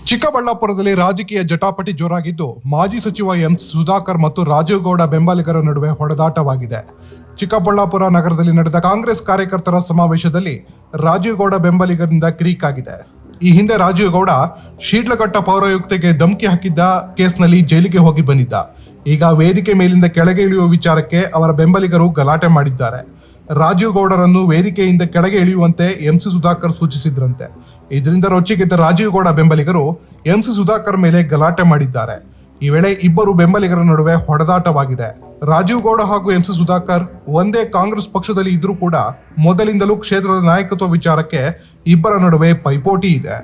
ಚಿಕ್ಕಬಳ್ಳಾಪುರದಲ್ಲಿ ರಾಜಕೀಯ ಜಟಾಪಟಿ ಜೋರಾಗಿದ್ದು, ಮಾಜಿ ಸಚಿವ ಸುಧಾಕರ್ ಮತ್ತು ರಾಜೀವ್ ಗೌಡ ಬೆಂಬಲಿಗರ ನಡುವೆ ಹೊಡೆದಾಟವಾಗಿದೆ. ಚಿಕ್ಕಬಳ್ಳಾಪುರ ನಗರದಲ್ಲಿ ನಡೆದ ಕಾಂಗ್ರೆಸ್ ಕಾರ್ಯಕರ್ತರ ಸಮಾವೇಶದಲ್ಲಿ ರಾಜೀವ್ ಗೌಡ ಬೆಂಬಲಿಗರಿಂದ ಕಿರಿಕ್ ಆಗಿದೆ. ಈ ಹಿಂದೆ ರಾಜೀವ್ ಗೌಡ ಶೀಡ್ಲಘಟ್ಟ ಪೌರಾಯುಕ್ತೆಗೆ ಧಮಕಿ ಹಾಕಿದ್ದ ಕೇಸ್ನಲ್ಲಿ ಜೈಲಿಗೆ ಹೋಗಿ ಬಂದಿದ್ದ. ಈಗ ವೇದಿಕೆ ಮೇಲಿಂದ ಕೆಳಗೆ ಇಳಿಯುವ ವಿಚಾರಕ್ಕೆ ಅವರ ಬೆಂಬಲಿಗರು ಗಲಾಟೆ ಮಾಡಿದ್ದಾರೆ. ರಾಜೀವ್ ಗೌಡರನ್ನು ವೇದಿಕೆಯಿಂದ ಕೆಳಗೆ ಇಳಿಯುವಂತೆ ಸುಧಾಕರ್ ಸೂಚಿಸಿದ್ರಂತೆ. ಇದರಿಂದ ರೊಚ್ಚಿಗೆದ್ದ ರಾಜೀವ್ ಗೌಡ ಬೆಂಬಲಿಗರು ಸುಧಾಕರ್ ಮೇಲೆ ಗಲಾಟೆ ಮಾಡಿದ್ದಾರೆ. ಈ ವೇಳೆ ಇಬ್ಬರು ಬೆಂಬಲಿಗರ ನಡುವೆ ಹೊಡೆದಾಟವಾಗಿದೆ. ರಾಜೀವ್ ಗೌಡ ಹಾಗೂ ಸುಧಾಕರ್ ಒಂದೇ ಕಾಂಗ್ರೆಸ್ ಪಕ್ಷದಲ್ಲಿ ಇದ್ರೂ ಕೂಡ ಮೊದಲಿಂದಲೂ ಕ್ಷೇತ್ರದ ನಾಯಕತ್ವ ವಿಚಾರಕ್ಕೆ ಇಬ್ಬರ ನಡುವೆ ಪೈಪೋಟಿ ಇದೆ.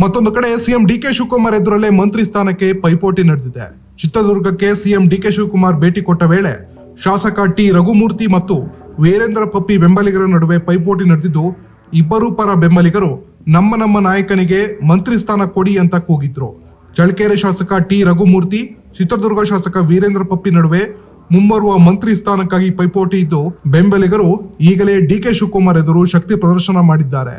ಮತ್ತೊಂದು ಕಡೆ ಸಿಎಂ ಡಿಕೆ ಶಿವಕುಮಾರ್ ಎದುರಲ್ಲೇ ಮಂತ್ರಿ ಸ್ಥಾನಕ್ಕೆ ಪೈಪೋಟಿ ನಡೆದಿದೆ. ಚಿತ್ರದುರ್ಗಕ್ಕೆ ಸಿಎಂ ಡಿಕೆ ಶಿವಕುಮಾರ್ ಭೇಟಿ ಕೊಟ್ಟ ವೇಳೆ ಶಾಸಕ ಟಿ ರಘುಮೂರ್ತಿ ಮತ್ತು ವೀರೇಂದ್ರ ಪಪ್ಪಿ ಬೆಂಬಲಿಗರ ನಡುವೆ ಪೈಪೋಟಿ ನಡೆದಿದ್ದು, ಇಬ್ಬರೂ ಪರ ಬೆಂಬಲಿಗರು ನಮ್ಮ ನಾಯಕನಿಗೆ ಮಂತ್ರಿ ಸ್ಥಾನ ಕೊಡಿ ಅಂತ ಕೂಗಿದ್ರು. ಚಳ್ಳಕೆರೆ ಶಾಸಕ ಟಿ ರಘುಮೂರ್ತಿ, ಚಿತ್ರದುರ್ಗ ಶಾಸಕ ವೀರೇಂದ್ರ ಪಪ್ಪಿ ನಡುವೆ ಮುಂಬರುವ ಮಂತ್ರಿ ಸ್ಥಾನಕ್ಕಾಗಿ ಪೈಪೋಟಿ ಇದ್ದು, ಬೆಂಬಲಿಗರು ಈಗಲೇ ಡಿಕೆ ಶಿವಕುಮಾರ್ ಎದುರು ಶಕ್ತಿ ಪ್ರದರ್ಶನ ಮಾಡಿದ್ದಾರೆ.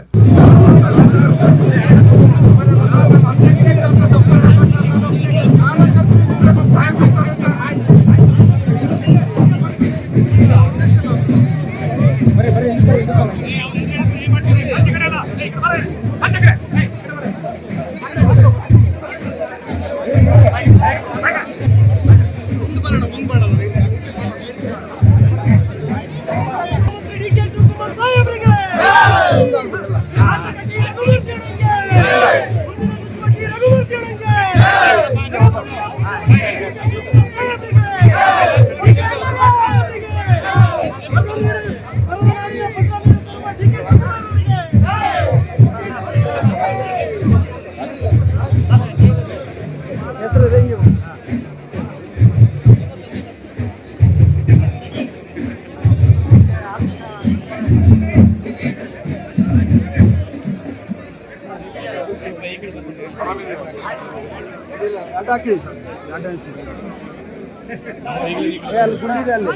ಅಡ್ಡ ಹಾಕಿರಿ ಸರ್, ಅಡ್ಡ ಹಾಕಿರಿ. ಅಲ್ಲಿ ಗುಂಡಿದೆ ಅಲ್ಲಿ.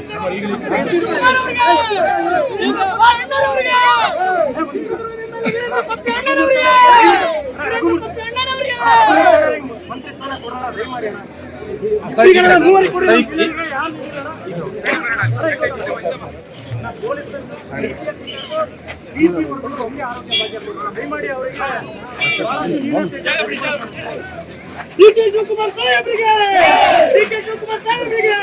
ಡಿಕೆ ಶಿವಕುಮಾರ್ ಸಾಹೇಬ್ರಿಗೆ, ಡಿಕೆ ಶಿವಕುಮಾರ್ ಸಾಹೇಬ್ರಿಗೆ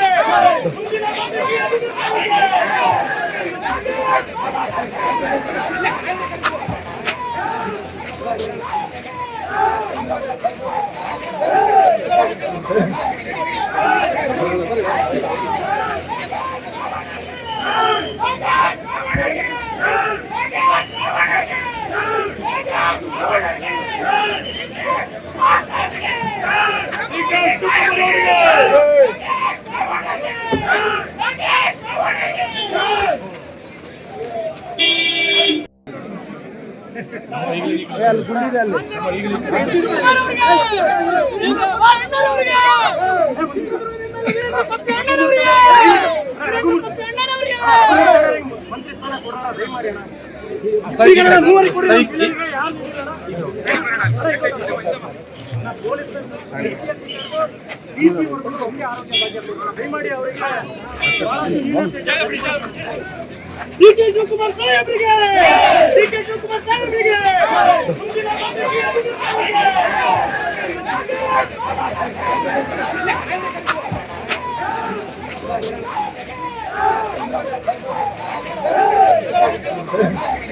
ಅಲ್ಲಿ ಗುಂಡಿದೆ ಅಲ್ಲಿ. ಡಿಕೆ ಶಿವಕುಮಾರ್ ಸಾಹೇಬ್ರಿಗೆ, ಡಿಕೆ ಶಿವಕುಮಾರ್ ಸಾಹೇಬ್ರಿಗೆ Hey!